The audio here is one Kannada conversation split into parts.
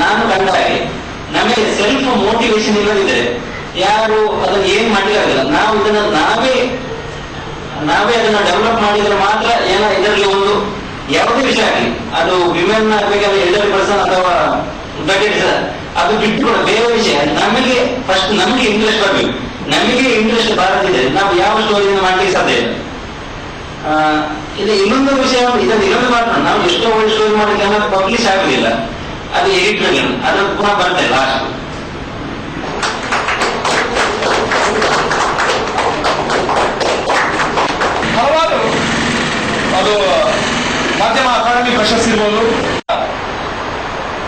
ನಾನು ಕಂಡ ಹಾಗೆ ನಮಗೆ ಸೆಲ್ಫ್ ಮೋಟಿವೇಶನ್ ಇಲ್ಲದಿದ್ರೆ ಯಾರು ಅದನ್ನು ಏನ್ ಮಾಡಲಿಕ್ಕಾಗಲ್ಲ. ನಾವು ಇದನ್ನ ನಾವೇ ಅದನ್ನ ಡೆವಲಪ್ ಮಾಡಿದ್ರೆ ಮಾತ್ರ ಇದರಲ್ಲಿ ಒಂದು ಯಾವುದೇ ವಿಷಯ ಆಗಲಿ, ಅದು ವಿಮೆನ್ ಆಗಬೇಕಲ್ಲ, ಎಲ್ಡರ್ ಪರ್ಸನ್ ಅಥವಾ ಬಕೆಟ್, ಅದು ಬಿಟ್ಟು ಬೇರೆ ವಿಷಯ ನಮಗೆ ಫಸ್ಟ್ ನಮಗೆ ಇಂಟ್ರೆಸ್ಟ್ ಬರಬೇಕು. ನಮಗೆ ಇಂಟ್ರೆಸ್ಟ್ ಬರದಿದ್ರೆ ನಾವು ಯಾವ ಸ್ಟೋರಿಯನ್ನು ಮಾಡ್ಲಿಕ್ಕೆ ಸಾಧ್ಯ ಇಲ್ಲ. ಇದು ಇನ್ನೊಂದು ವಿಷಯ, ಇದನ್ನು ಇನ್ನೊಂದು ಮಾತ್ರ ನಾವು ಎಷ್ಟೋ ಒಳ್ಳೆ ಸ್ಟೋರಿ ಮಾಡಲಿಕ್ಕೆ ಪಬ್ಲಿಷ್ ಆಗುದಿಲ್ಲ, ಅದು ಎಡಿಟರ್ ಅದು ಪುನಃ ಬರ್ತದೆ ಲಾಸ್ಟ್. ಹಲವಾರು ಅದು ಮಾಧ್ಯಮ ಅಕಾಡೆಮಿ ಪ್ರಶಸ್ತಿ ಇರ್ಬೋದು,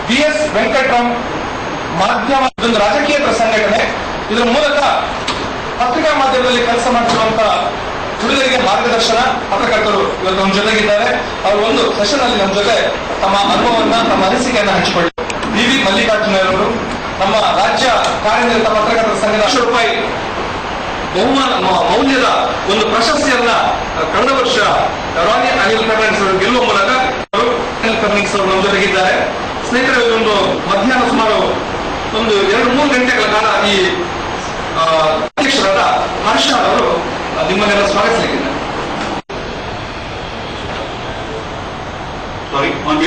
BS ವೆಂಕಟರಾಮ್ ಮಾಧ್ಯಮ ಒಂದು ರಾಜಕೀಯ ಸಂಘಟನೆ, ಇದರ ಮೂಲಕ ಪತ್ರಿಕಾ ಮಾಧ್ಯಮದಲ್ಲಿ ಕೆಲಸ ಮಾಡ್ತಿರುವಂತ ಹುಡುಗರಿಗೆ ಮಾರ್ಗದರ್ಶನ, ಪತ್ರಕರ್ತರು ಇವತ್ತು ನಮ್ಮ ಜೊತೆಗಿದ್ದಾರೆ. ಅವರು ಒಂದು ಸೆಷನ್ ಅಲ್ಲಿ ನಮ್ಮ ಜೊತೆ ತಮ್ಮ ಅನುಭವವನ್ನ, ತಮ್ಮ ಅನಿಸಿಕೆಯನ್ನ ಹಂಚಿಕೊಳ್ಳಿ. BV ಮಲ್ಲಿಕಾರ್ಜುನರವರು ನಮ್ಮ ರಾಜ್ಯ ಕಾರ್ಯನಿರತ ಪತ್ರಕರ್ತರ ಸಂಘದ ₹1,00,000 ಬಹುಮಾನ ಮೌಲ್ಯದ ಒಂದು ಪ್ರಶಸ್ತಿಯನ್ನ ಕಳೆದ ವರ್ಷ ರಾಣಿ ಅನಿಲ್ ಫರ್ನಾಂಡಿಸ್ ಅವರು ಗೆಲ್ಲುವ ಮೂಲಕ ಅನಿಲ್ ಫರ್ನಾಂಡಿಸ್ ಅವರು ನಮ್ಮ ಜೊತೆಗಿದ್ದಾರೆ. ಸ್ನೇಹಿತರೆ, ಒಂದು ಮಧ್ಯಾಹ್ನ ಸುಮಾರು ಒಂದು 2-3 ಗಂಟೆಗಳ ಕಾಲ ಈ ಅಧ್ಯಕ್ಷರಾದ ಹರ್ಷ ಅವರು ನಿಮ್ಮನ್ನೆಲ್ಲ ಸ್ವಾಗತಿಸಲಿದ್ದಾರೆ.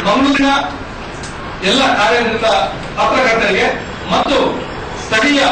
ಮಂಗಳೂರಿನ ಎಲ್ಲ ಕಾರ್ಯನಿರತ ಪತ್ರಕರ್ತರಿಗೆ ಮತ್ತು ಸ್ಥಳೀಯ